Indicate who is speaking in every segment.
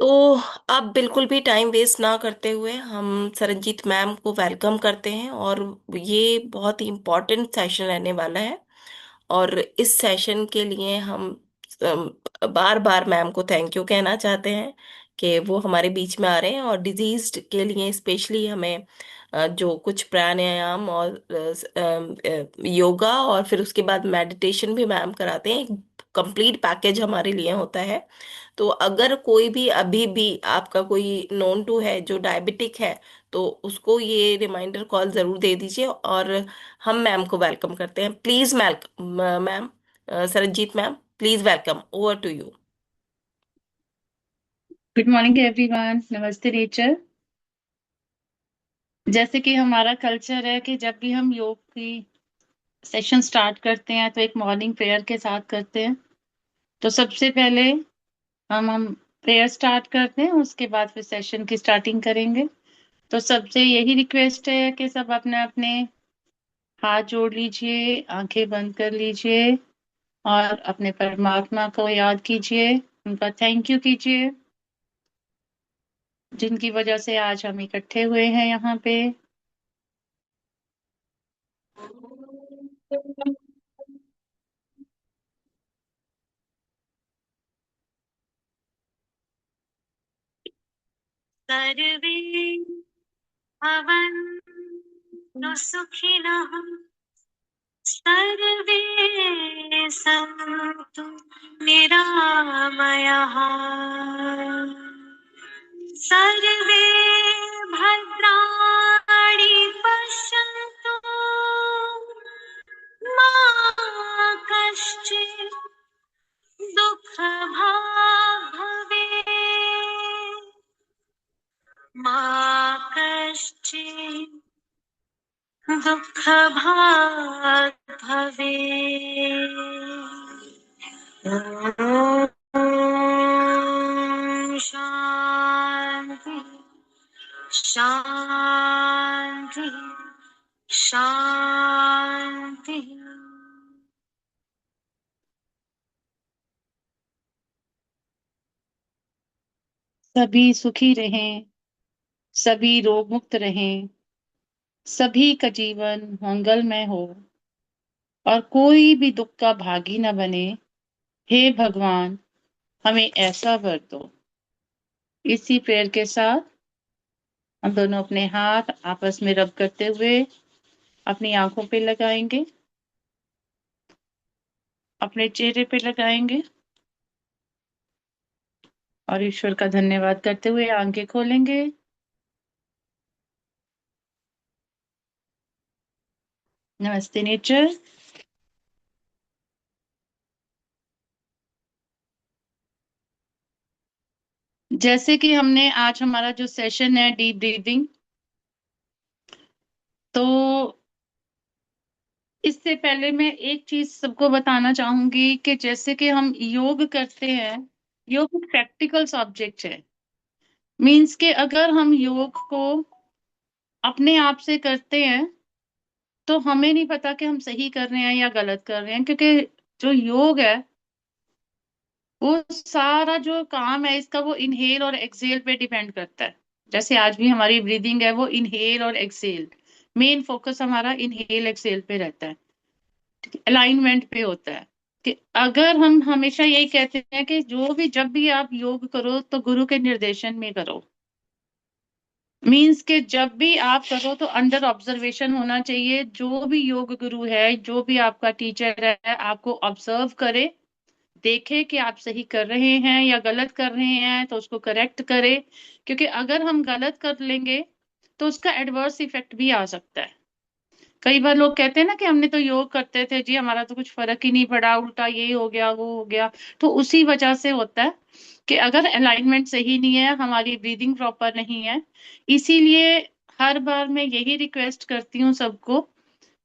Speaker 1: तो अब बिल्कुल भी टाइम वेस्ट ना करते हुए हम सरनजीत मैम को वेलकम करते हैं। और ये बहुत ही इम्पोर्टेंट सेशन रहने वाला है। और इस सेशन के लिए हम बार बार मैम को थैंक यू कहना चाहते हैं कि वो हमारे बीच में आ रहे हैं। और डिजीज्ड के लिए स्पेशली हमें जो कुछ प्राणायाम और योगा और फिर उसके बाद मेडिटेशन भी मैम कराते हैं। एक कंप्लीट पैकेज हमारे लिए होता है। तो अगर कोई भी अभी भी आपका कोई नोन टू है जो डायबिटिक है, तो उसको ये रिमाइंडर कॉल जरूर दे दीजिए। और हम मैम को वेलकम करते हैं। Please ma'am, Saranjeet ma'am, please welcome, over to you.
Speaker 2: Good morning everyone. नमस्ते नेचर। जैसे कि हमारा कल्चर है कि जब भी हम योग की सेशन स्टार्ट करते हैं तो एक मॉर्निंग प्रेयर के साथ करते हैं। तो सबसे पहले हम प्रेयर स्टार्ट करते हैं, उसके बाद फिर सेशन की स्टार्टिंग करेंगे। तो सबसे यही रिक्वेस्ट है कि सब अपने अपने हाथ जोड़ लीजिए, आंखें बंद कर लीजिए और अपने परमात्मा को याद कीजिए, उनका थैंक यू कीजिए जिनकी वजह से आज हम इकट्ठे हुए हैं यहाँ पे। सर्वे भवन्तु सुखिनः, सर्वे सन्तु निरामयाः, सर्वे भद्राणि पश्यन्तु, मा कश्चित् दुःखभाग् भवेत्, मा कश्चित् दुःखभाग् भवेत्। ॐ शान्ति शान्ति शान्ति। सभी सुखी रहें, सभी रोग मुक्त रहें, सभी का जीवन मंगलमय हो और कोई भी दुख का भागी न बने। हे भगवान, हमें ऐसा वर दो। इसी प्रेयर के साथ हम दोनों अपने हाथ आपस में रब करते हुए अपनी आंखों पे लगाएंगे, अपने चेहरे पे लगाएंगे और ईश्वर का धन्यवाद करते हुए आंखें खोलेंगे। नमस्ते नेचर। जैसे कि हमने आज हमारा जो सेशन है डीप ब्रीदिंग, तो इससे पहले मैं एक चीज सबको बताना चाहूंगी कि जैसे कि हम योग करते हैं, योग एक प्रैक्टिकल सब्जेक्ट है। मीन्स के अगर हम योग को अपने आप से करते हैं तो हमें नहीं पता कि हम सही कर रहे हैं या गलत कर रहे हैं, क्योंकि जो योग है वो सारा जो काम है इसका वो इनहेल और एक्सेल पे डिपेंड करता है। जैसे आज भी हमारी ब्रीदिंग है वो इनहेल और एक्सेल, मेन फोकस हमारा इनहेल एक्सेल पे रहता है, अलाइनमेंट पे होता है। कि अगर हम हमेशा यही कहते हैं कि जो भी जब भी आप योग करो तो गुरु के निर्देशन में करो। मीन्स के जब भी आप करो तो अंडर ऑब्जर्वेशन होना चाहिए। जो भी योग गुरु है, जो भी आपका टीचर है, आपको ऑब्जर्व करे, देखे कि आप सही कर रहे हैं या गलत कर रहे हैं तो उसको करेक्ट करे। क्योंकि अगर हम गलत कर लेंगे तो उसका एडवर्स इफेक्ट भी आ सकता है। कई बार लोग कहते हैं ना कि हमने तो योग करते थे जी, हमारा तो कुछ फर्क ही नहीं पड़ा, उल्टा ये हो गया वो हो गया। तो उसी वजह से होता है कि अगर अलाइनमेंट सही नहीं है, हमारी ब्रीदिंग प्रॉपर नहीं है। इसीलिए हर बार मैं यही रिक्वेस्ट करती हूँ सबको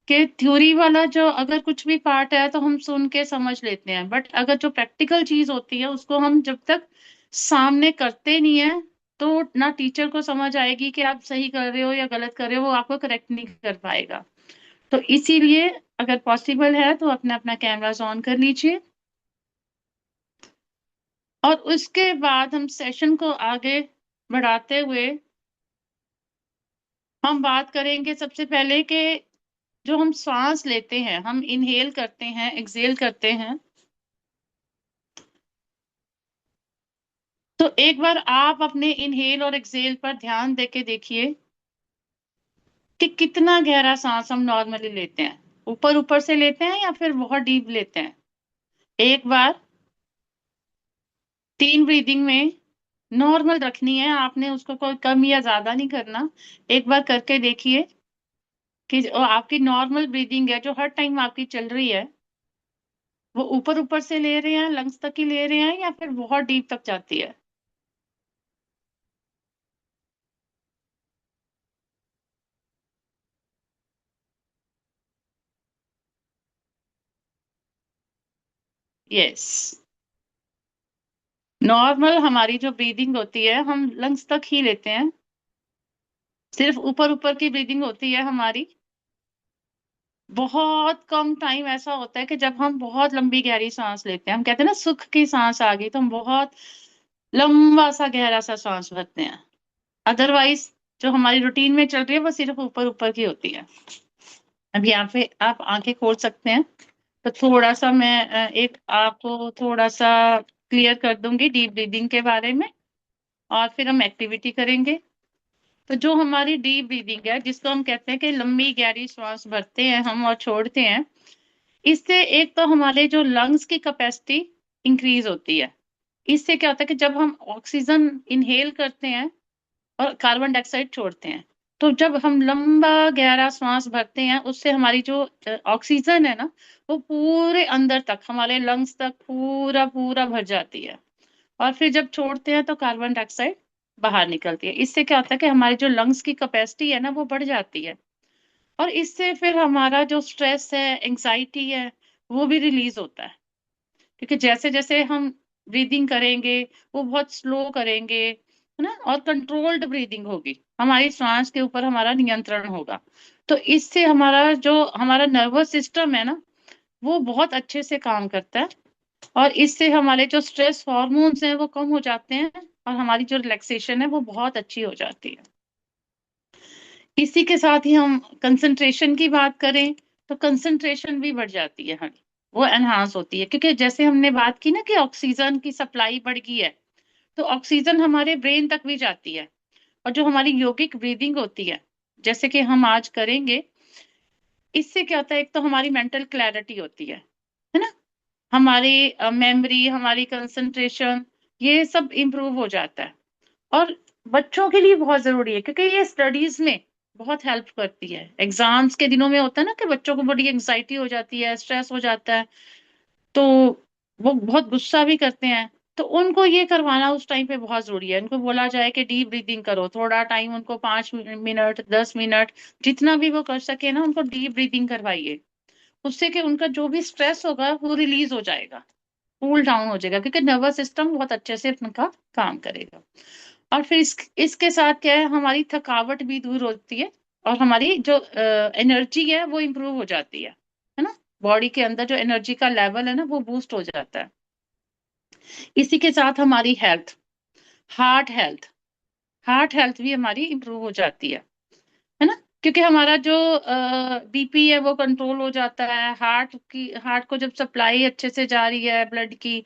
Speaker 2: कि थ्योरी वाला जो अगर कुछ भी पार्ट है तो हम सुन के समझ लेते हैं, बट अगर जो प्रैक्टिकल चीज होती है उसको हम जब तक सामने करते नहीं है तो ना टीचर को समझ आएगी कि आप सही कर रहे हो या गलत कर रहे हो, वो आपको करेक्ट नहीं कर पाएगा। तो इसीलिए अगर पॉसिबल है तो अपना अपना कैमरास ऑन कर लीजिए और उसके बाद हम सेशन को आगे बढ़ाते हुए हम बात करेंगे सबसे पहले कि जो हम सांस लेते हैं, हम इनहेल करते हैं, एक्सहेल करते हैं, तो एक बार आप अपने इनहेल और एक्सहेल पर ध्यान देके देखिए कि कितना गहरा सांस हम नॉर्मली लेते हैं। ऊपर ऊपर से लेते हैं या फिर बहुत डीप लेते हैं। एक बार 3 ब्रीदिंग में नॉर्मल रखनी है आपने, उसको कोई कम या ज्यादा नहीं करना। एक बार करके देखिए कि जो आपकी नॉर्मल ब्रीदिंग है जो हर टाइम आपकी चल रही है, वो ऊपर ऊपर से ले रहे हैं, लंग्स तक ही ले रहे हैं, या फिर बहुत डीप तक जाती है। यस, नॉर्मल हमारी जो ब्रीदिंग होती है हम लंग्स तक ही लेते हैं। सिर्फ ऊपर ऊपर की ब्रीदिंग होती है हमारी। बहुत कम टाइम ऐसा होता है कि जब हम बहुत लंबी गहरी सांस लेते हैं, हम कहते हैं ना सुख की सांस आ गई, तो हम बहुत लंबा सा गहरा सा सांस भरते हैं। अदरवाइज जो हमारी रूटीन में चल रही है वो सिर्फ ऊपर ऊपर की होती है। अब यहाँ पे आप आंखें खोल सकते हैं। तो थोड़ा सा मैं एक आपको थोड़ा सा क्लियर कर दूंगी डीप ब्रीदिंग के बारे में, और फिर हम एक्टिविटी करेंगे। तो जो हमारी डीप ब्रीदिंग है, जिसको हम कहते हैं कि लंबी गहरी श्वास भरते हैं हम और छोड़ते हैं, इससे एक तो हमारे जो लंग्स की कैपेसिटी इंक्रीज होती है। इससे क्या होता है कि जब हम ऑक्सीजन इनहेल करते हैं और कार्बन डाइऑक्साइड छोड़ते हैं, तो जब हम लंबा गहरा सांस भरते हैं उससे हमारी जो ऑक्सीजन है ना, वो पूरे अंदर तक हमारे लंग्स तक पूरा पूरा भर जाती है। और फिर जब छोड़ते हैं तो कार्बन डाइऑक्साइड बाहर निकलती है। इससे क्या होता है कि हमारी जो लंग्स की कैपेसिटी है ना वो बढ़ जाती है। और इससे फिर हमारा जो स्ट्रेस है, एंग्जाइटी है, वो भी रिलीज होता है। क्योंकि जैसे जैसे हम ब्रीदिंग करेंगे, वो बहुत स्लो करेंगे, है ना, और कंट्रोल्ड ब्रीदिंग होगी, हमारी सांस के ऊपर हमारा नियंत्रण होगा। तो इससे हमारा जो हमारा नर्वस सिस्टम है ना, वो बहुत अच्छे से काम करता है। और इससे हमारे जो स्ट्रेस हॉर्मोन्स हैं वो कम हो जाते हैं, और हमारी जो रिलैक्सेशन है वो बहुत अच्छी हो जाती है। इसी के साथ ही हम कंसंट्रेशन की बात करें, तो कंसंट्रेशन भी बढ़ जाती है हमारी, वो एनहांस होती है। क्योंकि जैसे हमने बात की ना कि ऑक्सीजन की सप्लाई बढ़ गई है, तो ऑक्सीजन हमारे ब्रेन तक भी जाती है। और जो हमारी योगिक ब्रीदिंग होती है, जैसे कि हम आज करेंगे, इससे क्या होता है, एक तो हमारी मेंटल क्लैरिटी होती है ना, हमारी मेमोरी, हमारी कंसंट्रेशन, ये सब इम्प्रूव हो जाता है। और बच्चों के लिए बहुत जरूरी है, क्योंकि ये स्टडीज में बहुत हेल्प करती है। एग्जाम्स के दिनों में होता है ना कि बच्चों को बड़ी एंग्जाइटी हो जाती है, स्ट्रेस हो जाता है, तो वो बहुत गुस्सा भी करते हैं। तो उनको ये करवाना उस टाइम पे बहुत जरूरी है। उनको बोला जाए कि डीप ब्रीदिंग करो, थोड़ा टाइम उनको 5 मिनट 10 मिनट जितना भी वो कर सके ना, उनको डीप ब्रीदिंग करवाइए। उससे कि उनका जो भी स्ट्रेस होगा वो रिलीज हो जाएगा, कूल डाउन हो जाएगा, क्योंकि नर्वस सिस्टम बहुत अच्छे से उनका काम करेगा। और फिर इसके साथ क्या है, हमारी थकावट भी दूर होती है, और हमारी जो एनर्जी है वो इम्प्रूव हो जाती है ना। बॉडी के अंदर जो एनर्जी का लेवल है ना वो बूस्ट हो जाता है। इसी के साथ हमारी health, heart health, heart health भी हमारी इम्प्रूव हो जाती है ना। क्योंकि हमारा जो बीपी है वो कंट्रोल हो जाता है, हार्ट को जब सप्लाई अच्छे से जा रही है ब्लड की,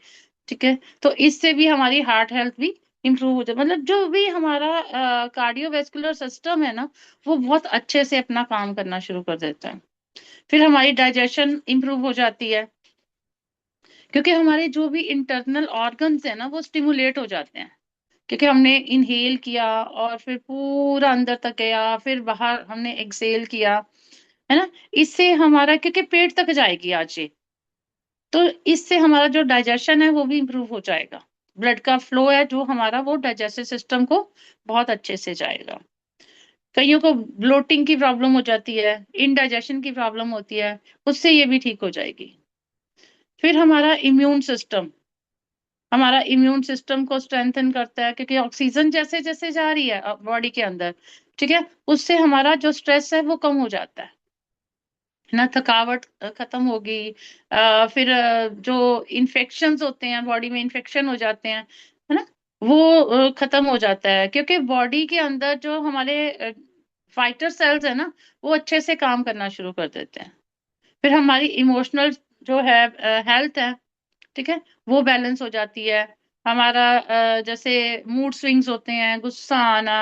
Speaker 2: ठीक है, तो इससे भी हमारी हार्ट हेल्थ भी इम्प्रूव हो जाती है। मतलब जो भी हमारा कार्डियोवेस्कुलर सिस्टम है ना, वो बहुत अच्छे से अपना काम करना शुरू कर देता है। फिर हमारी डाइजेशन इम्प्रूव हो जाती है, क्योंकि हमारे जो भी इंटरनल ऑर्गन्स है ना वो स्टिमुलेट हो जाते हैं। क्योंकि हमने इनहेल किया और फिर पूरा अंदर तक गया, फिर बाहर हमने एक्सहेल किया, है ना। इससे हमारा, क्योंकि पेट तक जाएगी आज ये, तो इससे हमारा जो डाइजेशन है वो भी इम्प्रूव हो जाएगा। ब्लड का फ्लो है जो हमारा, वो डाइजेस्टिव सिस्टम को बहुत अच्छे से जाएगा। कईयों को ब्लोटिंग की प्रॉब्लम हो जाती है, इनडाइजेशन की प्रॉब्लम होती है, उससे ये भी ठीक हो जाएगी। फिर हमारा इम्यून सिस्टम को स्ट्रेंथन करता है, क्योंकि ऑक्सीजन जैसे जैसे जा रही है बॉडी के अंदर, ठीक है, उससे हमारा जो स्ट्रेस है वो कम हो जाता है। है ना, थकावट खत्म होगी। फिर जो इन्फेक्शंस होते हैं, बॉडी में इन्फेक्शन हो जाते हैं, है ना, वो खत्म हो जाता है, क्योंकि बॉडी के अंदर जो हमारे फाइटर सेल्स है ना, वो अच्छे से काम करना शुरू कर देते हैं। फिर हमारी इमोशनल जो है हेल्थ है, ठीक है, वो बैलेंस हो जाती है। हमारा जैसे मूड स्विंग्स होते हैं, गुस्सा आना,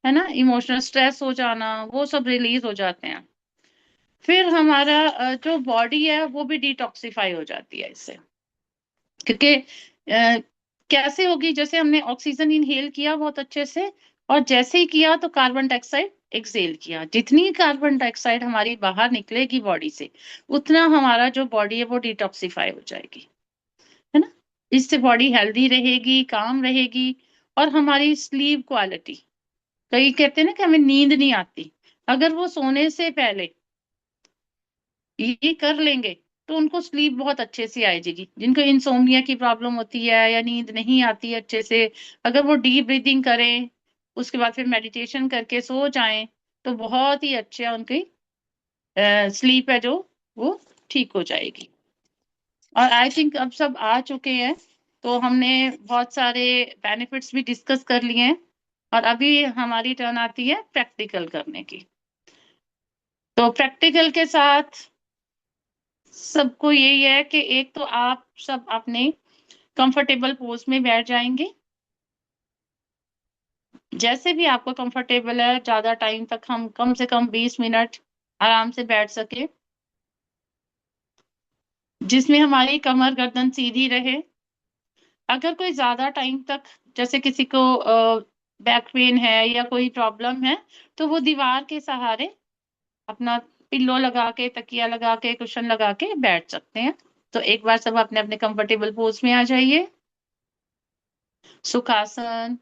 Speaker 2: है ना, इमोशनल स्ट्रेस हो जाना, वो सब रिलीज हो जाते हैं। फिर हमारा जो बॉडी है वो भी डिटॉक्सिफाई हो जाती है इससे। क्योंकि कैसे होगी, जैसे हमने ऑक्सीजन इनहेल किया बहुत अच्छे से, और जैसे ही किया तो कार्बन डाइऑक्साइड एक्सहेल किया, जितनी कार्बन डाइऑक्साइड हमारी बाहर निकलेगी बॉडी से, उतना हमारा जो बॉडी है वो डिटॉक्सिफाई हो जाएगी, है ना। इससे बॉडी हेल्दी रहेगी, काम रहेगी। और हमारी स्लीप क्वालिटी, कई कहते हैं ना कि हमें नींद नहीं आती, अगर वो सोने से पहले ये कर लेंगे तो उनको स्लीप बहुत अच्छे से आ जाएगी। जिनको इंसोम्निया की प्रॉब्लम होती है या नींद नहीं आती है अच्छे से, अगर वो डीप ब्रीदिंग करें, उसके बाद फिर मेडिटेशन करके सो जाएं, तो बहुत ही अच्छा उनकी स्लीप है जो वो ठीक हो जाएगी। और आई थिंक अब सब आ चुके हैं, तो हमने बहुत सारे बेनिफिट्स भी डिस्कस कर लिए हैं, और अभी हमारी टर्न आती है प्रैक्टिकल करने की। तो प्रैक्टिकल के साथ सबको यही है कि एक तो आप सब अपने कंफर्टेबल पोज में बैठ जाएंगे, जैसे भी आपको कंफर्टेबल है, ज्यादा टाइम तक, हम कम से कम 20 मिनट आराम से बैठ सके, जिसमें हमारी कमर गर्दन सीधी रहे। अगर कोई ज्यादा टाइम तक, जैसे किसी को बैक पेन है या कोई प्रॉब्लम है, तो वो दीवार के सहारे अपना पिल्लो लगा के, तकिया लगा के, कुशन लगा के बैठ सकते हैं। तो एक बार सब अपने अपने कंफर्टेबल पोज में आ जाइए। सुखासन,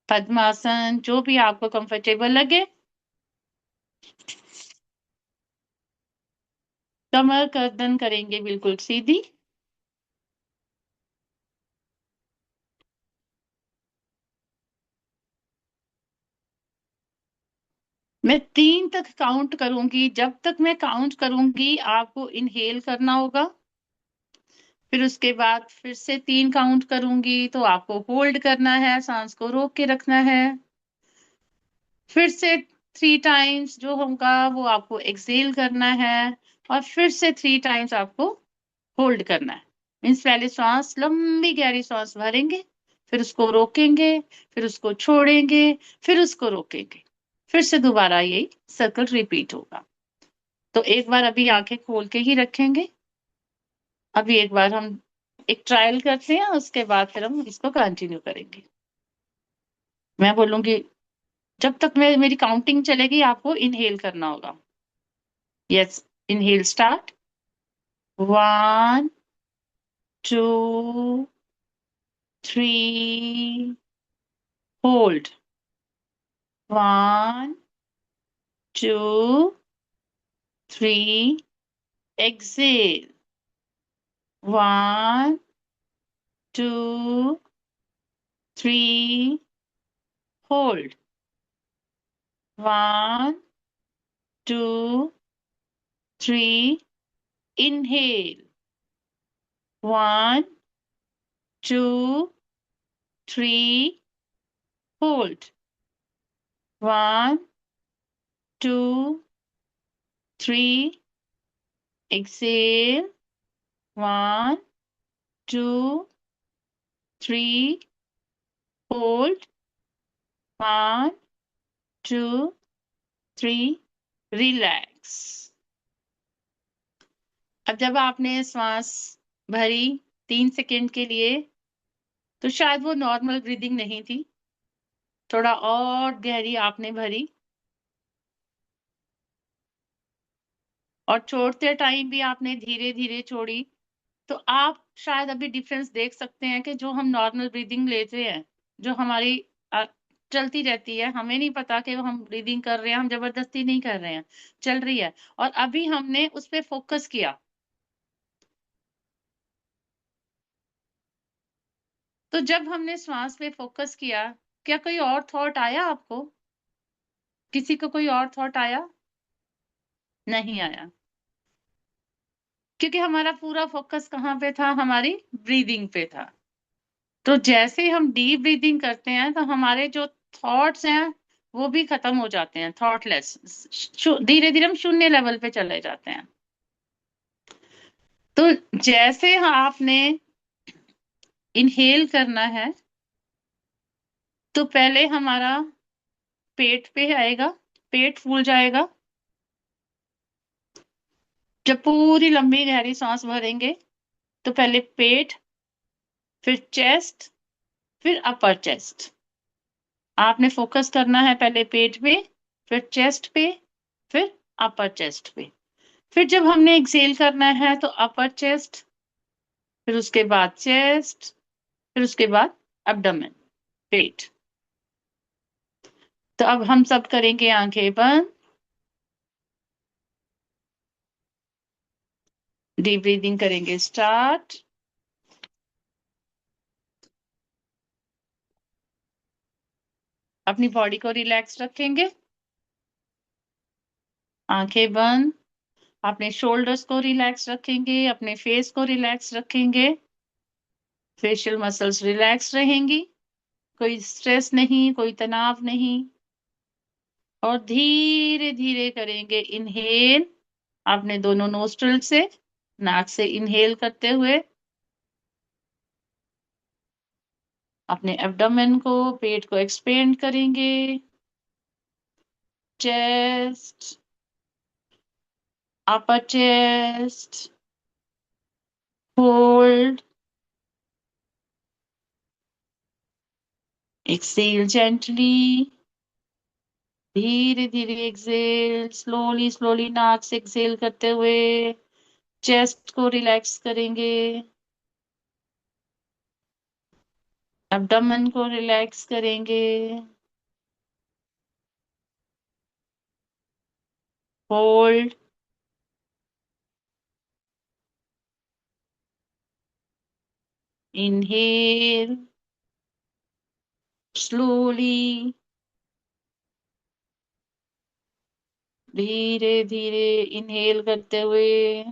Speaker 2: पद्मासन, जो भी आपको कंफर्टेबल लगे। कमर गर्दन करेंगे बिल्कुल सीधी। मैं 3 तक काउंट करूंगी, जब तक मैं काउंट करूंगी आपको इनहेल करना होगा। फिर उसके बाद फिर से 3 काउंट करूंगी तो आपको होल्ड करना है, सांस को रोक के रखना है। फिर से 3 टाइम्स जो होगा वो आपको एक्सेल करना है, और फिर से 3 टाइम्स आपको होल्ड करना है। मीन्स पहले सांस, लंबी गहरी सांस भरेंगे, फिर उसको रोकेंगे, फिर उसको छोड़ेंगे, फिर उसको रोकेंगे, फिर से दोबारा यही सर्कल रिपीट होगा। तो एक बार अभी आंखें खोल के ही रखेंगे। अभी एक बार हम एक ट्रायल करते हैं, उसके बाद फिर हम इसको कंटिन्यू करेंगे। मैं बोलूंगी, जब तक मैं मेरी काउंटिंग चलेगी आपको इनहेल करना होगा। Yes, inhale start. 1, 2, 3, hold. 1, 2, 3, exhale. 1, 2, 3, hold. 1, 2, 3, inhale. 1, 2, 3, hold. 1, 2, 3, exhale. 1, 2, 3, hold. 1, 2, 3, relax. अब जब आपने श्वास भरी 3 सेकेंड के लिए, तो शायद वो नॉर्मल ब्रीदिंग नहीं थी, थोड़ा और गहरी आपने भरी, और छोड़ते टाइम भी आपने धीरे धीरे छोड़ी। तो आप शायद अभी डिफरेंस देख सकते हैं कि जो हम नॉर्मल ब्रीदिंग लेते हैं, जो हमारी अ, चलती रहती है, हमें नहीं पता कि हम ब्रीदिंग कर रहे हैं, हम जबरदस्ती नहीं कर रहे हैं, चल रही है, और अभी हमने उस पर फोकस किया। तो जब हमने श्वास पे फोकस किया, क्या कोई और थॉट आया आपको? किसी को कोई और थॉट आया? नहीं आया, क्योंकि हमारा पूरा फोकस कहाँ पे था, हमारी ब्रीदिंग पे था। तो जैसे ही हम डीप ब्रीदिंग करते हैं तो हमारे जो थॉट्स हैं वो भी खत्म हो जाते हैं, थॉटलेस। धीरे धीरे हम शून्य लेवल पे चले जाते हैं। तो जैसे आपने इनहेल करना है, तो पहले हमारा पेट पे आएगा, पेट फूल जाएगा। जब पूरी लंबी गहरी सांस भरेंगे तो पहले पेट, फिर चेस्ट, फिर अपर चेस्ट। आपने फोकस करना है पहले पेट पे, फिर चेस्ट पे, फिर अपर चेस्ट पे। फिर जब हमने एक्सेल करना है तो अपर चेस्ट, फिर उसके बाद चेस्ट, फिर उसके बाद एब्डोमेन, पेट। तो अब हम सब करेंगे आंखें बंद, डीप ब्रीदिंग करेंगे स्टार्ट। अपनी बॉडी को रिलैक्स रखेंगे, आंखें बंद। अपने शोल्डर्स को रिलैक्स रखेंगे, अपने फेस को रिलैक्स रखेंगे, फेशियल मसल्स रिलैक्स रहेंगी, कोई स्ट्रेस नहीं, कोई तनाव नहीं। और धीरे धीरे करेंगे इनहेल, अपने दोनों नोस्ट्रल से, नाक से इनहेल करते हुए, अपने एब्डोमेन को, पेट को एक्सपेंड करेंगे, chest, upper chest, hold, exhale gently, धीरे धीरे एक्सेल, स्लोली स्लोली नाक से एक्सेल करते हुए चेस्ट को रिलैक्स करेंगे, एब्डोमेन को रिलैक्स करेंगे, होल्ड, इनहेल, स्लोली, धीरे धीरे इनहेल करते हुए,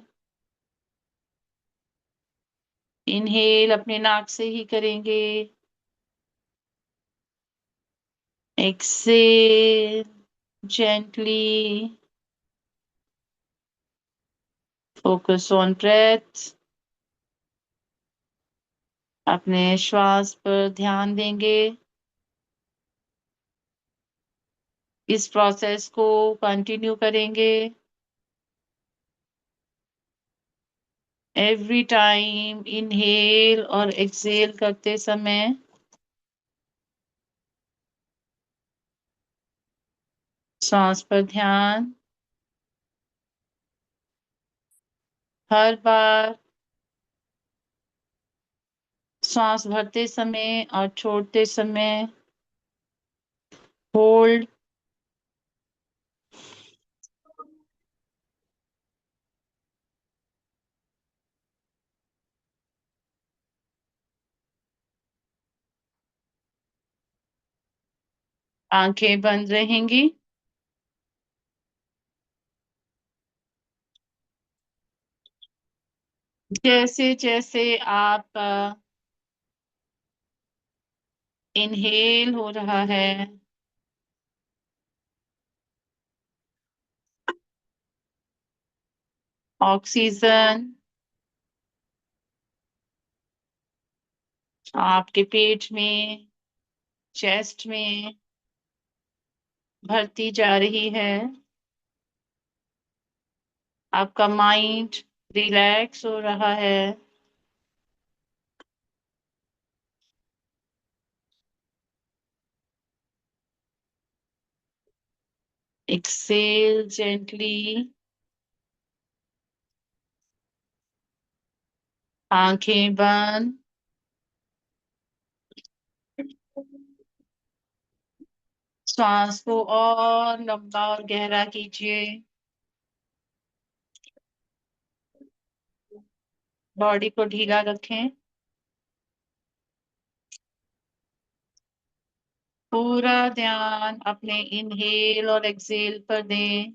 Speaker 2: इनहेल अपने नाक से ही करेंगे, exhale gently, focus on breath, अपने श्वास पर ध्यान देंगे। इस प्रोसेस को कंटिन्यू करेंगे। एवरी टाइम इनहेल और एक्सेल करते समय सांस पर ध्यान। हर बार सांस भरते समय और छोड़ते समय होल्ड, आंखें बंद रहेंगी। जैसे जैसे आप इनहेल हो रहा है, ऑक्सीजन आपके पेट में, चेस्ट में भरती जा रही है। आपका माइंड रिलैक्स हो रहा है। एक्सेल जेंटली, आंखें बंद। श्वास को और लंबा और गहरा कीजिए। बॉडी को ढीला रखें। पूरा ध्यान अपने इनहेल और एक्सेल पर दें।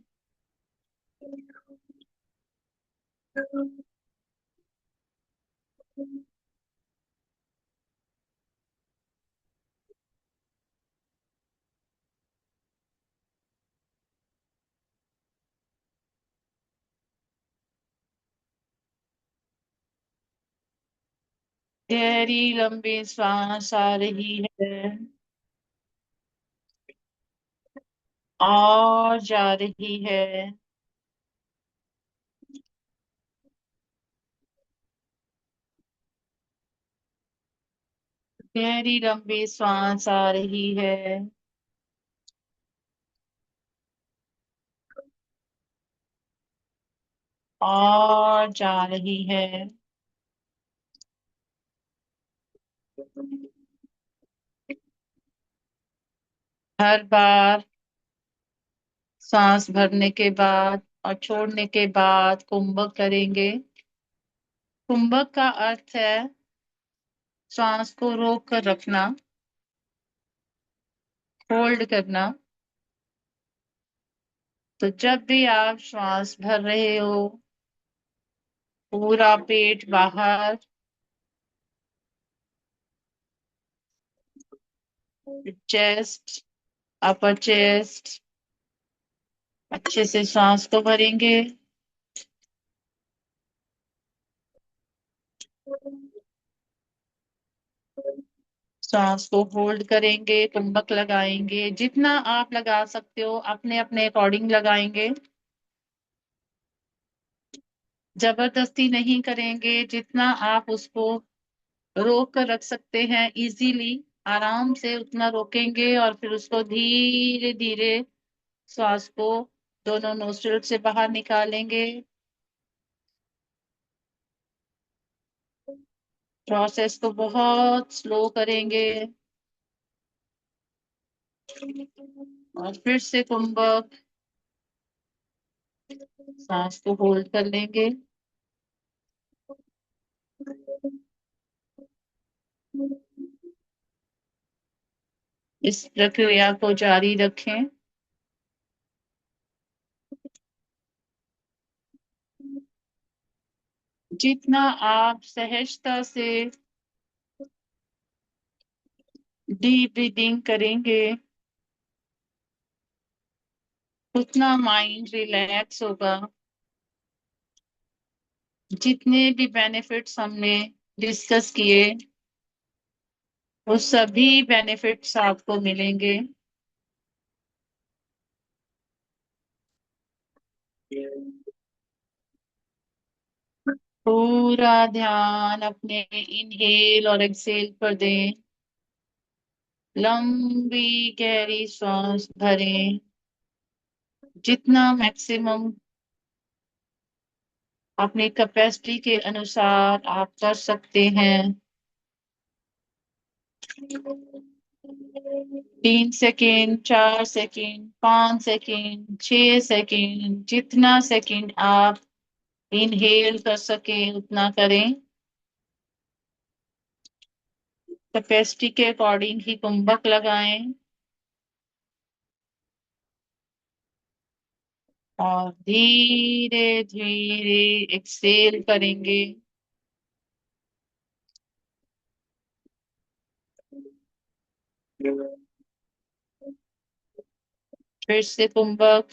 Speaker 2: गहरी लंबी सांस आ रही है और जा रही है। गहरी लंबी सांस आ रही है और जा रही है। हर बार सांस भरने के बाद और छोड़ने के बाद कुंभक करेंगे। कुंभक का अर्थ है सांस को रोक कर रखना, होल्ड करना। तो जब भी आप श्वास भर रहे हो, पूरा पेट बाहर, चेस्ट, अपर चेस्ट, अच्छे से सांस को भरेंगे। सांस को होल्ड करेंगे, कुंभक लगाएंगे, जितना आप लगा सकते हो अपने अपने अकॉर्डिंग लगाएंगे। जबरदस्ती नहीं करेंगे, जितना आप उसको रोक कर रख सकते हैं इजीली, आराम से उतना रोकेंगे और फिर उसको धीरे धीरे सांस को दोनों नोस्ट्रिल से बाहर निकालेंगे। प्रोसेस को बहुत स्लो करेंगे और फिर से कुंभक, सांस को होल्ड कर लेंगे। इस प्रक्रिया को जारी रखें। जितना आप सहजता से डीप ब्रीदिंग करेंगे, उतना माइंड रिलैक्स होगा। जितने भी बेनिफिट्स हमने डिस्कस किए, वो सभी बेनिफिट्स आपको मिलेंगे। पूरा ध्यान अपने इनहेल और एक्सेल पर दें। लंबी गहरी सांस भरें, जितना मैक्सिमम अपनी कैपेसिटी के अनुसार आप कर सकते हैं। 3 सेकेंड, 4 सेकेंड, 5 सेकेंड, 6 सेकेंड, जितना सेकेंड आप इनहेल कर सके उतना करें। कैपेसिटी के अकॉर्डिंग ही कुंभक लगाएं और धीरे धीरे एक्सेल करेंगे। फिर से कुंभक,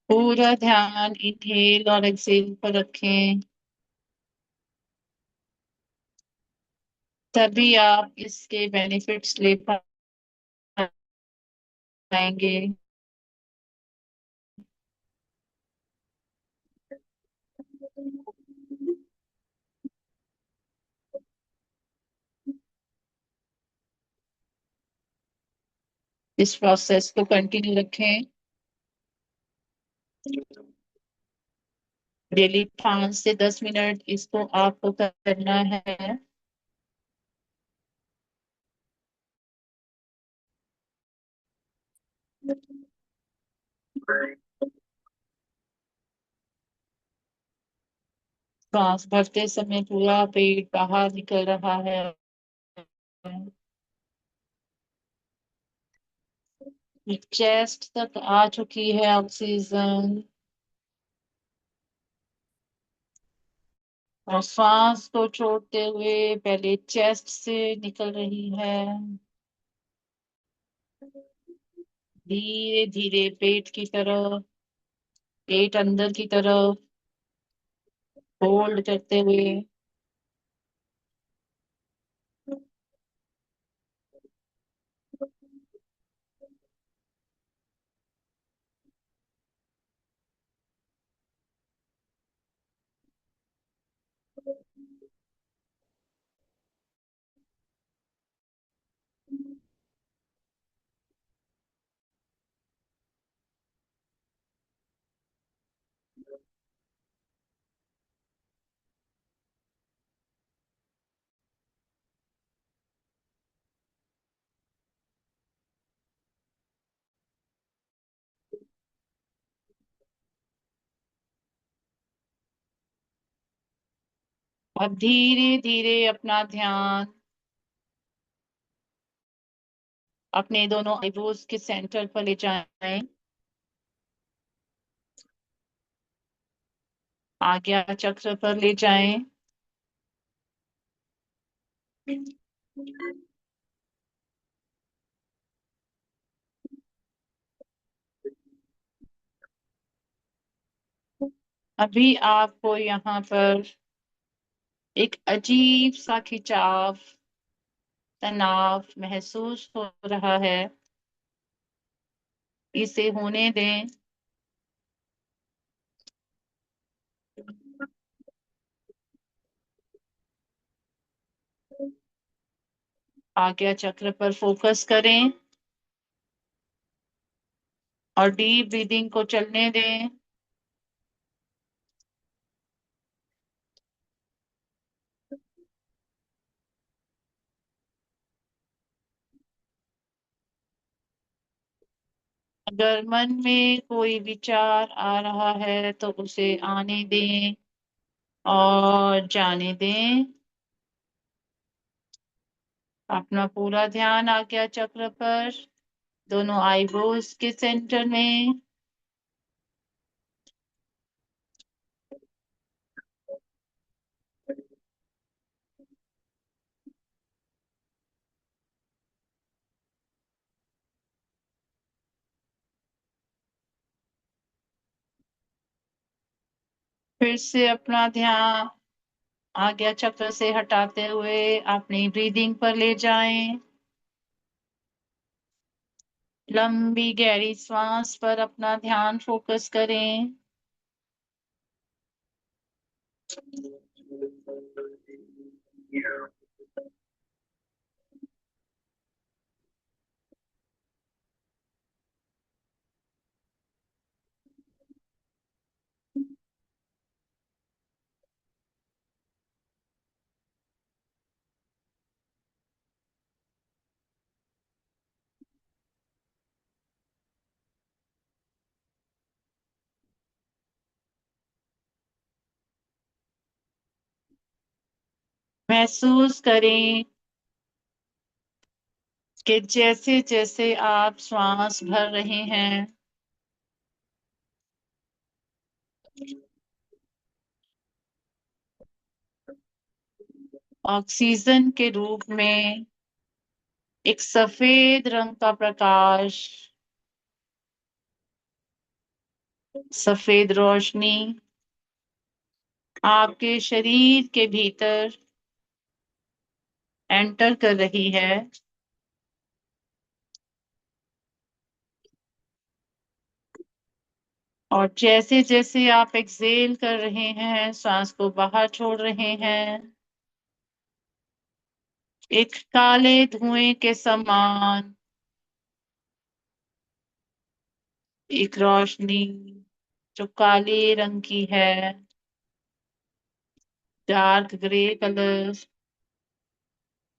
Speaker 2: पूरा ध्यान इनहेल और एक्सेल पर रखें, तभी आप इसके बेनिफिट्स ले पाएंगे। इस प्रोसेस को कंटिन्यू रखें। डेली 5 से 10 मिनट इसको आपको करना है। सांस भरते समय पूरा पेट बाहर निकल रहा है। चेस्ट तक आ चुकी है ऑक्सीजन, और सांस को छोड़ते हुए पहले चेस्ट से निकल रही है, धीरे धीरे पेट की तरफ, पेट अंदर की तरफ होल्ड करते हुए। अब धीरे धीरे अपना ध्यान अपने दोनों आईब्रोज के सेंटर पर ले जाएं, आज्ञा चक्र पर ले जाएं। अभी आपको यहाँ पर एक अजीब सा खिंचाव, तनाव महसूस हो रहा है। इसे होने दें। आज्ञा चक्र पर फोकस करें और डीप ब्रीदिंग को चलने दें। अगर मन में कोई विचार आ रहा है तो उसे आने दें और जाने दें। अपना पूरा ध्यान आज्ञा चक्र पर, दोनों आईब्रोज के सेंटर में। फिर से अपना ध्यान आज्ञा चक्र से हटाते हुए अपनी ब्रीदिंग पर ले जाएं। लंबी गहरी सांस पर अपना ध्यान फोकस करें। महसूस करें कि जैसे जैसे आप श्वास भर रहे हैं, ऑक्सीजन के रूप में एक सफेद रंग का प्रकाश, सफेद रोशनी आपके शरीर के भीतर एंटर कर रही है। और जैसे जैसे आप एक्सेल कर रहे हैं, सांस को बाहर छोड़ रहे हैं, एक काले धुएं के समान एक रोशनी जो काले रंग की है, डार्क ग्रे कलर,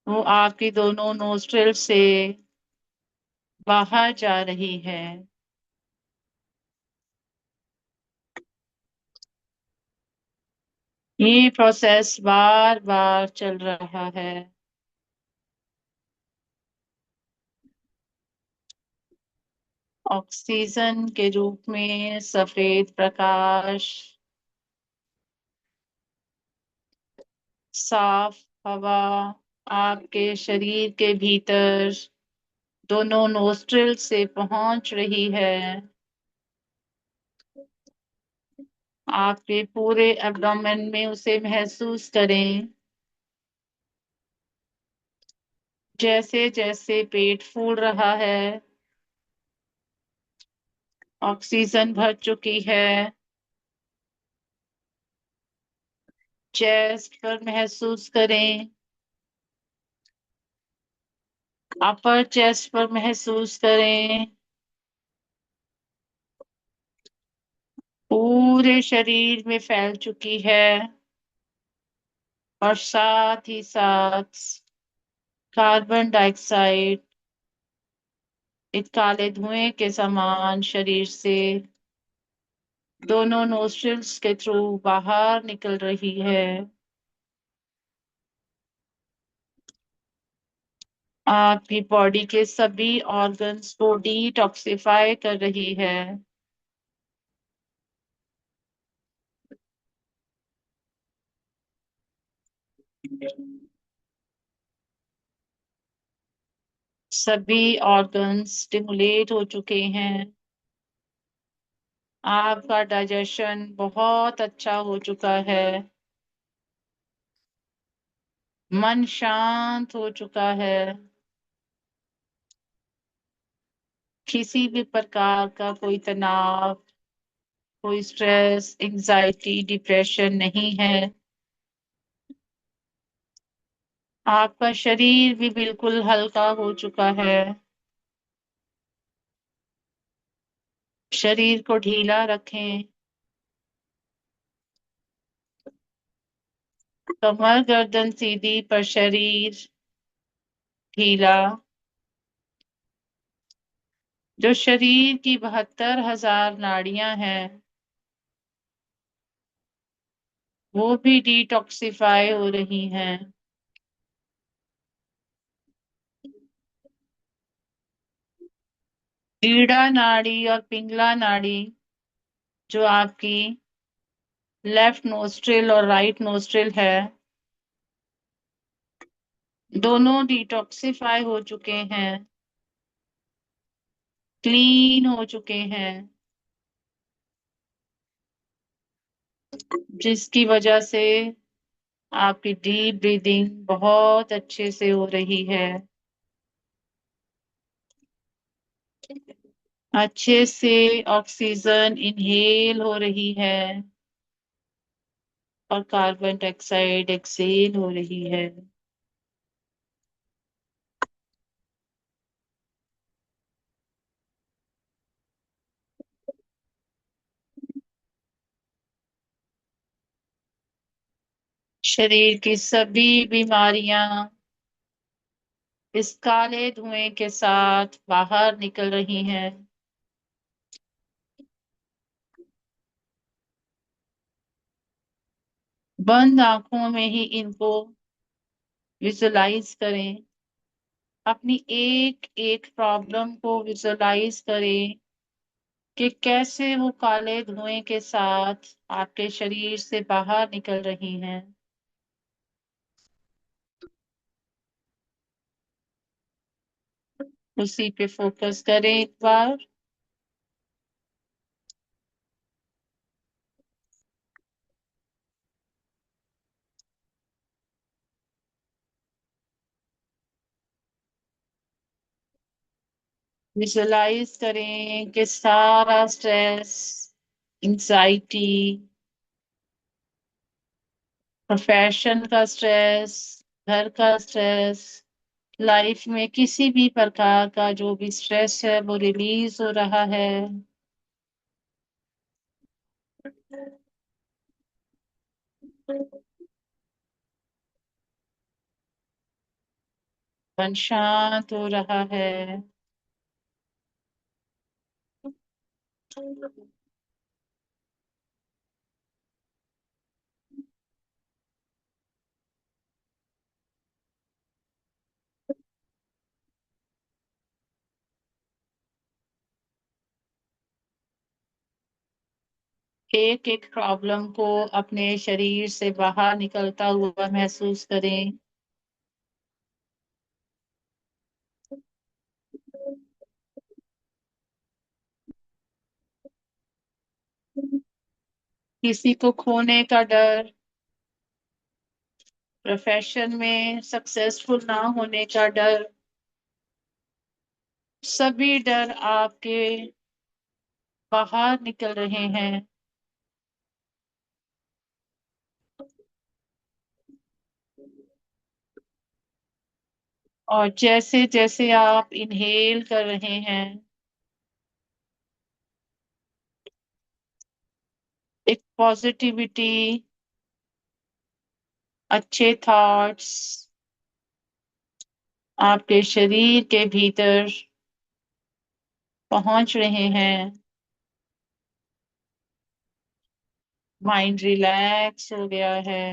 Speaker 2: वो आपकी दोनों नोस्ट्रिल से बाहर जा रही है। ये प्रोसेस बार बार चल रहा है। ऑक्सीजन के रूप में सफेद प्रकाश, साफ हवा आपके शरीर के भीतर दोनों नोस्ट्रिल से पहुंच रही है। आपके पूरे एब्डोमेन में उसे महसूस करें। जैसे जैसे पेट फूल रहा है, ऑक्सीजन भर चुकी है। चेस्ट पर महसूस करें, अपर चेस्ट पर महसूस करें। पूरे शरीर में फैल चुकी है। और साथ ही साथ कार्बन डाइऑक्साइड एक काले धुएं के समान शरीर से दोनों नोस्ट्रिल्स के थ्रू बाहर निकल रही है। आपकी बॉडी के सभी ऑर्गन्स को डिटॉक्सिफाई कर रही है। सभी ऑर्गन्स स्टिमुलेट हो चुके हैं। आपका डाइजेशन बहुत अच्छा हो चुका है। मन शांत हो चुका है। किसी भी प्रकार का कोई तनाव, कोई स्ट्रेस, एंजाइटी, डिप्रेशन नहीं है। आपका शरीर भी बिल्कुल हल्का हो चुका है। शरीर को ढीला रखें। कमर गर्दन सीधी पर शरीर ढीला। जो शरीर की 72,000 नाड़ियां हैं वो भी डिटॉक्सिफाई हो रही हैं। ईड़ा नाड़ी और पिंगला नाड़ी जो आपकी लेफ्ट नोस्ट्रिल और राइट नोस्ट्रिल है, दोनों डिटॉक्सिफाई हो चुके हैं, क्लीन हो चुके हैं। जिसकी वजह से आपकी डीप ब्रीदिंग बहुत अच्छे से हो रही है। अच्छे से ऑक्सीजन इनहेल हो रही है और कार्बन डाइऑक्साइड एक्सहेल हो रही है। शरीर की सभी बीमारियां इस काले धुएं के साथ बाहर निकल रही हैं। बंद आंखों में ही इनको विजुलाइज करें। अपनी एक एक प्रॉब्लम को विजुलाइज करें कि कैसे वो काले धुएं के साथ आपके शरीर से बाहर निकल रही हैं। उसी पे फोकस करें एक बार। विजुलाइज करें कि सारा स्ट्रेस, एंजाइटी, प्रोफेशन का स्ट्रेस, घर का स्ट्रेस, लाइफ में किसी भी प्रकार का जो भी स्ट्रेस है वो रिलीज हो रहा है। मन शांत हो रहा है। एक एक प्रॉब्लम को अपने शरीर से बाहर निकलता हुआ महसूस करें। किसी को खोने का डर, प्रोफेशन में सक्सेसफुल ना होने का डर, सभी डर आपके बाहर निकल रहे हैं। और जैसे जैसे आप इनहेल कर रहे हैं, एक पॉजिटिविटी, अच्छे थॉट्स आपके शरीर के भीतर पहुंच रहे हैं। माइंड रिलैक्स हो गया है।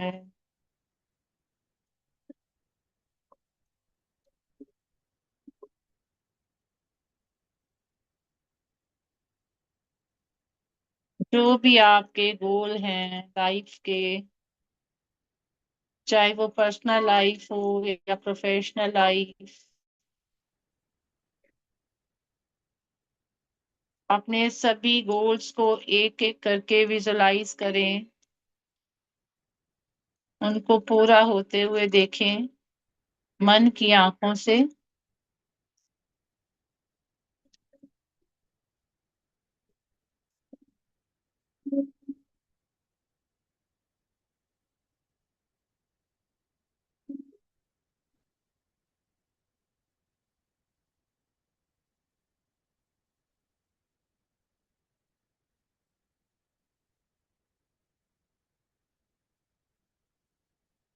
Speaker 2: जो भी आपके गोल हैं लाइफ के, चाहे वो पर्सनल लाइफ हो या प्रोफेशनल लाइफ, अपने सभी गोल्स को एक एक करके विजुलाइज करें, उनको पूरा होते हुए देखें मन की आंखों से।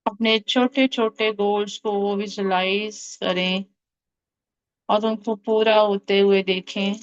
Speaker 2: अपने छोटे छोटे गोल्स को विजुलाइज करें और उनको पूरा होते हुए देखें।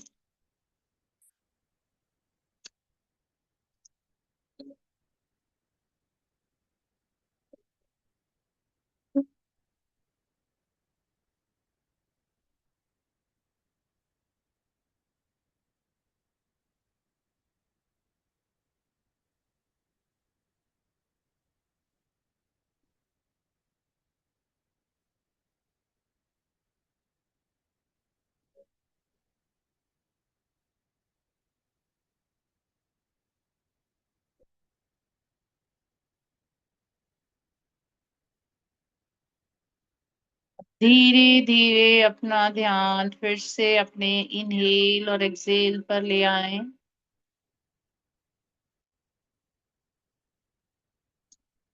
Speaker 2: धीरे धीरे अपना ध्यान फिर से अपने इनहेल और एक्सेल पर ले आए।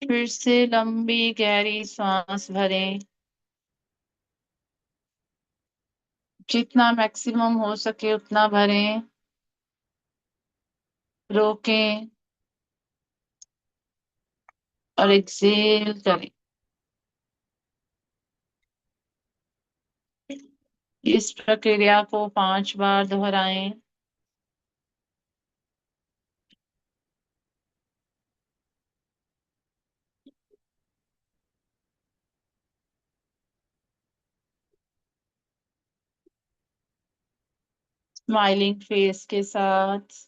Speaker 2: फिर से लंबी गहरी सांस भरें, जितना मैक्सिमम हो सके उतना भरें, रोकें और एक्सेल करें। इस प्रक्रिया को 5 बार दोहराएं। स्माइलिंग फेस के साथ।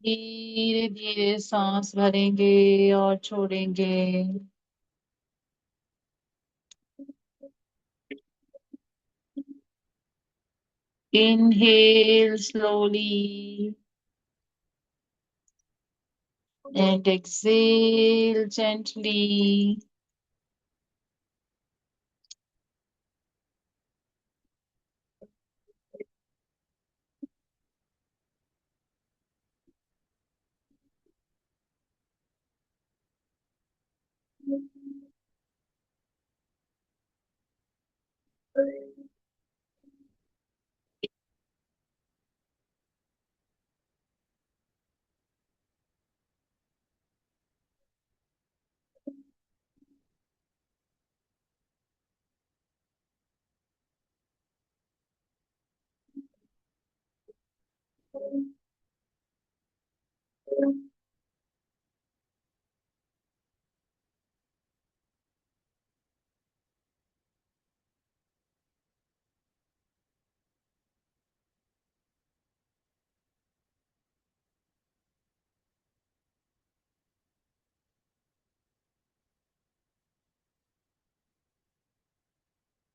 Speaker 2: धीरे धीरे सांस भरेंगे और छोड़ेंगे। Inhale slowly and exhale gently.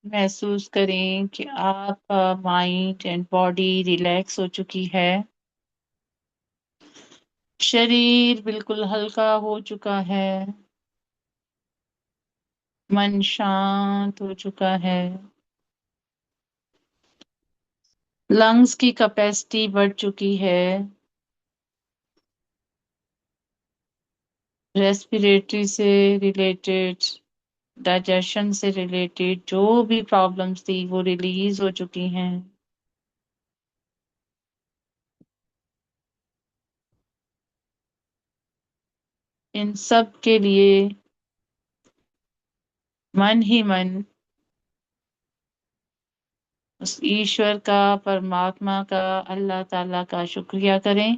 Speaker 2: महसूस करें कि आपका माइंड एंड बॉडी रिलैक्स हो चुकी है। शरीर बिल्कुल हल्का हो चुका है। मन शांत हो चुका है। लंग्स की कैपेसिटी बढ़ चुकी है। रेस्पिरेटरी से रिलेटेड, डाइजेशन से रिलेटेड जो भी प्रॉब्लम्स थी वो रिलीज हो चुकी हैं। इन सब के लिए मन ही मन उस ईश्वर का, परमात्मा का, अल्लाह ताला का शुक्रिया करें,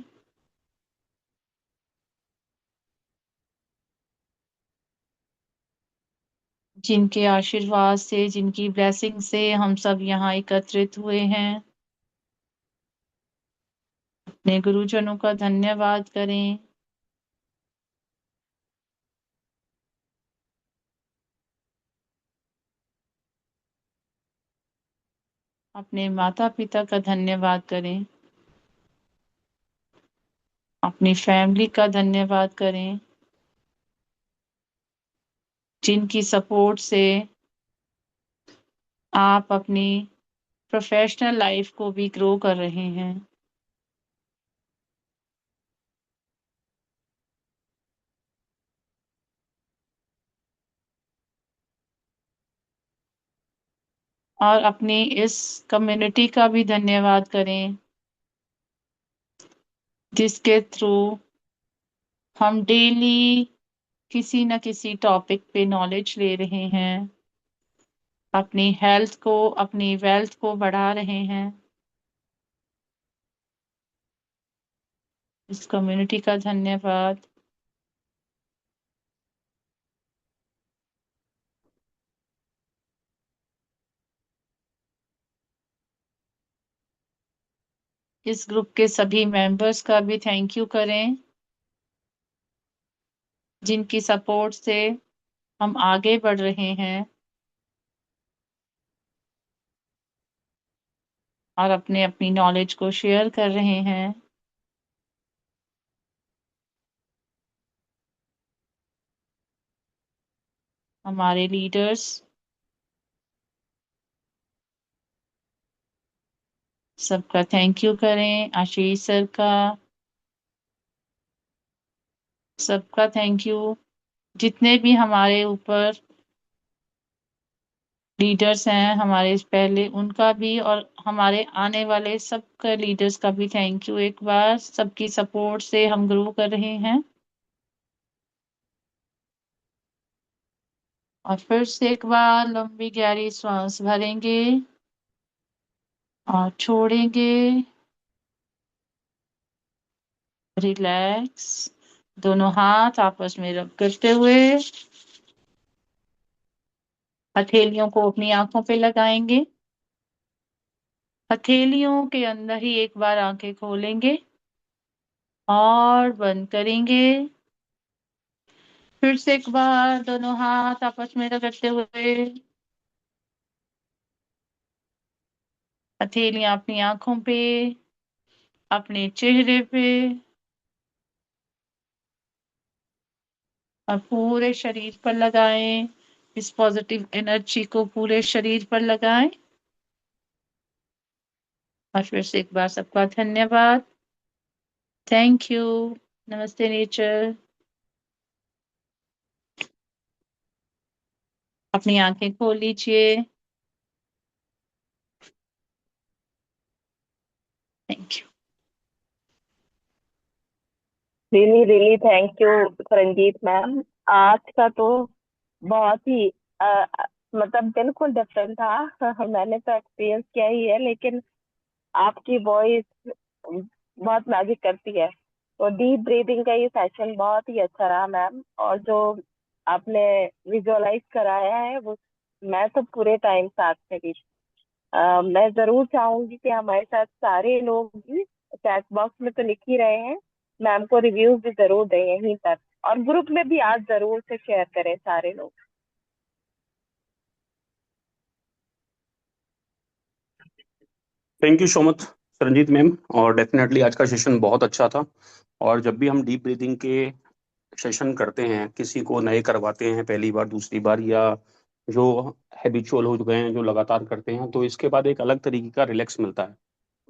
Speaker 2: जिनके आशीर्वाद से, जिनकी ब्लेसिंग से हम सब यहाँ एकत्रित हुए हैं। अपने गुरुजनों का धन्यवाद करें। अपने माता पिता का धन्यवाद करें। अपनी फैमिली का धन्यवाद करें, जिनकी सपोर्ट से आप अपनी प्रोफेशनल लाइफ को भी ग्रो कर रहे हैं। और अपनी इस कम्युनिटी का भी धन्यवाद करें, जिसके थ्रू हम डेली किसी न किसी टॉपिक पे नॉलेज ले रहे हैं, अपनी हेल्थ को, अपनी वेल्थ को बढ़ा रहे हैं। इस कम्युनिटी का धन्यवाद। इस ग्रुप के सभी मेंबर्स का भी थैंक यू करें, जिनकी सपोर्ट से हम आगे बढ़ रहे हैं और अपने अपनी नॉलेज को शेयर कर रहे हैं। हमारे लीडर्स, सबका थैंक यू करें। आशीष सर का, सबका थैंक यू। जितने भी हमारे ऊपर लीडर्स हैं हमारे पहले, उनका भी, और हमारे आने वाले सबका लीडर्स का भी थैंक यू एक बार। सबकी सपोर्ट से हम ग्रो कर रहे हैं। और फिर से एक बार लंबी गहरी सांस भरेंगे और छोड़ेंगे। रिलैक्स। दोनों हाथ आपस में रब करते हुए हथेलियों को अपनी आंखों पे लगाएंगे। हथेलियों के अंदर ही एक बार आंखें खोलेंगे और बंद करेंगे। फिर से एक बार दोनों हाथ आपस में रगड़ते हुए हथेलियां अपनी आंखों पे, अपने चेहरे पे और पूरे शरीर पर लगाएं। इस पॉजिटिव एनर्जी को पूरे शरीर पर लगाएं। और फिर से एक बार सबका धन्यवाद। Thank you. नमस्ते नेचर। अपनी आंखें खोल लीजिए। Thank you.
Speaker 1: Really really thank you Saranjit ma'am. आज का तो बहुत ही मतलब बिल्कुल डिफरेंट था। मैंने तो एक्सपीरियंस किया ही है, लेकिन आपकी वॉइस बहुत मैजिक करती है। तो डीप ब्रीदिंग का ये सेशन बहुत ही अच्छा रहा मैम। और जो आपने विजुअलाइज कराया है वो मैं तो पूरे टाइम साथ में थी। मैं जरूर चाहूंगी कि हमारे साथ सारे लोग भी चैट बॉक्स में तो लिख ही रहे हैं, मैम को रिव्यूज भी जरूर दें यहीं पर। और ग्रुप में भी आज जरूर से शेयर करें सारे लोग।
Speaker 3: Thank you so much Ranjit ma'am. और डेफिनेटली आज का सेशन बहुत अच्छा था। और जब भी हम डीप ब्रीदिंग के सेशन करते हैं, किसी को नए करवाते हैं पहली बार दूसरी बार, या जो हैबिचुअल हो गए हैं जो लगातार करते हैं, तो इसके बाद एक अलग तरीके का रिलैक्स मिलता है।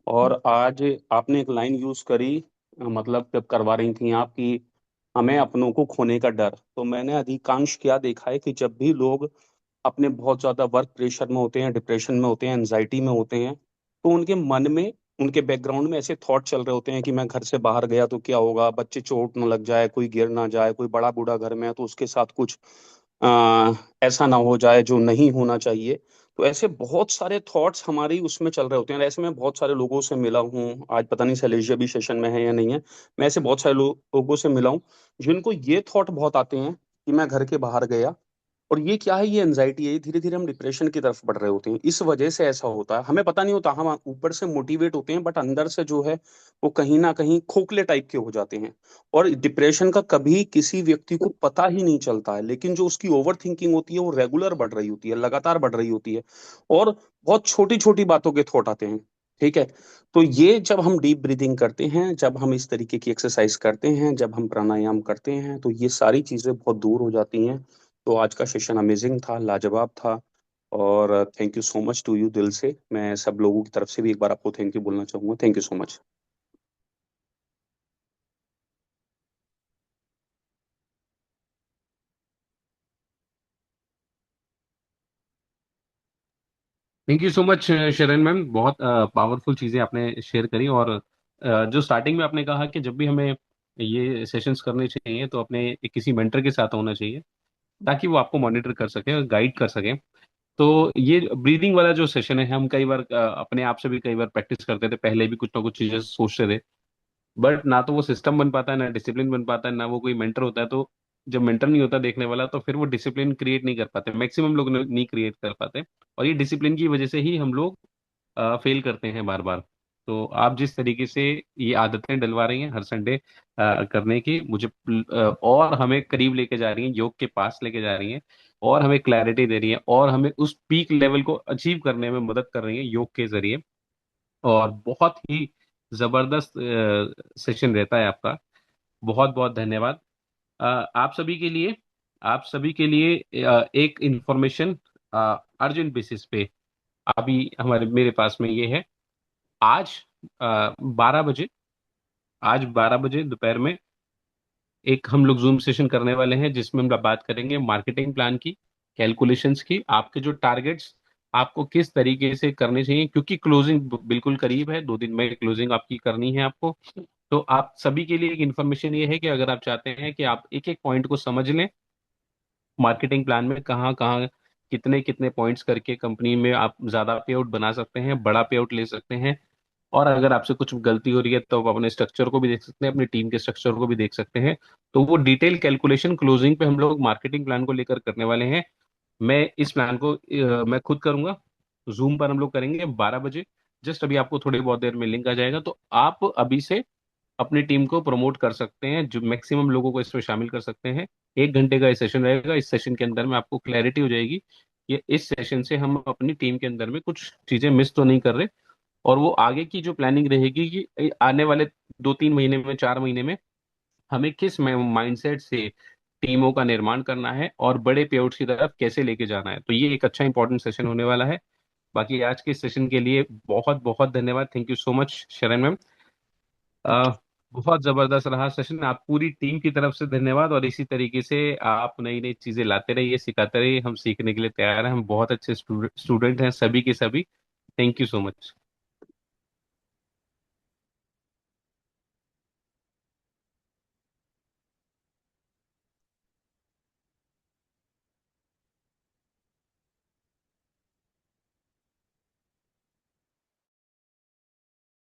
Speaker 3: और आज आपने एक लाइन यूज करी, मतलब जब करवा रही थी आप, कि हमें अपनों को खोने का डर। तो मैंने अधिकांश क्या देखा है कि जब भी लोग अपने बहुत ज्यादा वर्क प्रेशर में होते हैं, डिप्रेशन में होते हैं, एंजाइटी में होते हैं, तो उनके मन में, उनके बैकग्राउंड में ऐसे थॉट चल रहे होते हैं कि मैं घर से बाहर गया तो क्या होगा, बच्चे चोट न लग जाए, कोई गिर ना जाए, कोई बड़ा बूढ़ा घर में है तो उसके साथ कुछ आ, ऐसा ना हो जाए जो नहीं होना चाहिए। तो ऐसे बहुत सारे थॉट्स हमारी उसमें चल रहे होते हैं। ऐसे मैं बहुत सारे लोगों से मिला हूँ, आज पता नहीं शैलेश भी सेशन में है या नहीं है। मैं ऐसे बहुत सारे लोगों से मिला हूँ जिनको ये थॉट बहुत आते हैं कि मैं घर के बाहर गया, और ये क्या है, ये एंजाइटी है, ये धीरे धीरे हम डिप्रेशन की तरफ बढ़ रहे होते हैं। इस वजह से ऐसा होता है, हमें पता नहीं होता, हम ऊपर से मोटिवेट होते हैं बट अंदर से जो है वो कहीं ना कहीं खोखले टाइप के हो जाते हैं। और डिप्रेशन का कभी किसी व्यक्ति को पता ही नहीं चलता है, लेकिन जो उसकी ओवर थिंकिंग होती है वो रेगुलर बढ़ रही होती है, लगातार बढ़ रही होती है। और बहुत छोटी छोटी बातों के थॉट आते हैं। ठीक है। तो ये जब हम डीप ब्रीदिंग करते हैं, जब हम इस तरीके की एक्सरसाइज करते हैं, जब हम प्राणायाम करते हैं, तो ये सारी चीजें बहुत दूर हो जाती हैं। तो आज का सेशन अमेजिंग था, लाजवाब था। और thank you so much to you, दिल से मैं सब लोगों की तरफ से भी एक बार आपको थैंक यू बोलना चाहूंगा। Thank you so much.
Speaker 4: Thank you so much शरण मैम, बहुत पावरफुल चीज़ें आपने शेयर करी। और जो स्टार्टिंग में आपने कहा कि जब भी हमें ये सेशंस करने चाहिए तो अपने किसी मेंटर के साथ होना चाहिए, ताकि वो आपको मॉनिटर कर सके और गाइड कर सके। तो ये ब्रीदिंग वाला जो सेशन है, हम कई बार अपने आप से भी कई बार प्रैक्टिस करते थे, पहले भी कुछ ना कुछ चीज़ें सोचते थे, बट ना तो वो सिस्टम बन पाता है, ना डिसिप्लिन बन पाता है, ना वो कोई मेंटर होता है। तो जब मेंटर नहीं होता देखने वाला, तो फिर वो डिसिप्लिन क्रिएट नहीं कर पाते, मैक्सिमम लोग नहीं क्रिएट कर पाते। और ये डिसिप्लिन की वजह से ही हम लोग फेल करते हैं बार बार। तो आप जिस तरीके से ये आदतें डलवा रही हैं हर संडे करने की, मुझे और हमें करीब लेके जा रही हैं, योग के पास लेके जा रही हैं, और हमें क्लैरिटी दे रही हैं, और हमें उस पीक लेवल को अचीव करने में मदद कर रही हैं योग के जरिए। और बहुत ही जबरदस्त सेशन रहता है आपका। बहुत बहुत धन्यवाद। आप सभी के लिए, आप सभी के लिए एक इंफॉर्मेशन अर्जेंट बेसिस पे अभी हमारे मेरे पास में ये है। आज 12 बजे, आज 12 बजे दोपहर में एक हम लोग जूम सेशन करने वाले हैं, जिसमें हम लोग बात करेंगे मार्केटिंग प्लान की, कैलकुलेशंस की, आपके जो टारगेट्स आपको किस तरीके से करने चाहिए, क्योंकि क्लोजिंग बिल्कुल करीब है, 2 दिन में क्लोजिंग आपकी करनी है आपको। तो आप सभी के लिए एक इन्फॉर्मेशन ये है कि अगर आप चाहते हैं कि आप एक एक पॉइंट को समझ लें, मार्केटिंग प्लान में कहाँ कहाँ कितने कितने पॉइंट्स करके कंपनी में आप ज्यादा पे आउट बना सकते हैं, बड़ा पे आउट ले सकते हैं। और अगर आपसे कुछ गलती हो रही है तो आप अपने स्ट्रक्चर को भी देख सकते हैं, अपनी टीम के स्ट्रक्चर को भी देख सकते हैं। तो वो डिटेल कैलकुलेशन क्लोजिंग पे हम लोग मार्केटिंग प्लान को लेकर करने वाले हैं। मैं इस प्लान को मैं खुद करूंगा, जूम पर हम लोग करेंगे 12 बजे। जस्ट अभी आपको थोड़ी बहुत देर में लिंक आ जाएगा, तो आप अभी से अपनी टीम को प्रमोट कर सकते हैं, जो मैक्सिमम लोगों को इसमें शामिल कर सकते हैं। 1 घंटे का ये सेशन रहेगा, इस सेशन के अंदर में आपको क्लैरिटी हो जाएगी कि इस सेशन से हम अपनी टीम के अंदर में कुछ चीजें मिस तो नहीं कर रहे। और वो आगे की जो प्लानिंग रहेगी कि आने वाले 2-3 महीने में, 4 महीने में हमें किस माइंडसेट से टीमों का निर्माण करना है और बड़े पेआउट्स की तरफ कैसे लेके जाना है। तो ये एक अच्छा इंपॉर्टेंट सेशन होने वाला है। बाकी आज के सेशन के लिए बहुत बहुत धन्यवाद। थैंक यू सो मच शरण मैम। बहुत जबरदस्त रहा सेशन। आप पूरी टीम की तरफ से धन्यवाद, और इसी तरीके से आप नई नई चीजें लाते रहिए, सिखाते रहिए, हम सीखने के लिए तैयार हैं। हम बहुत अच्छे स्टूडेंट हैं सभी के सभी। Thank you so much.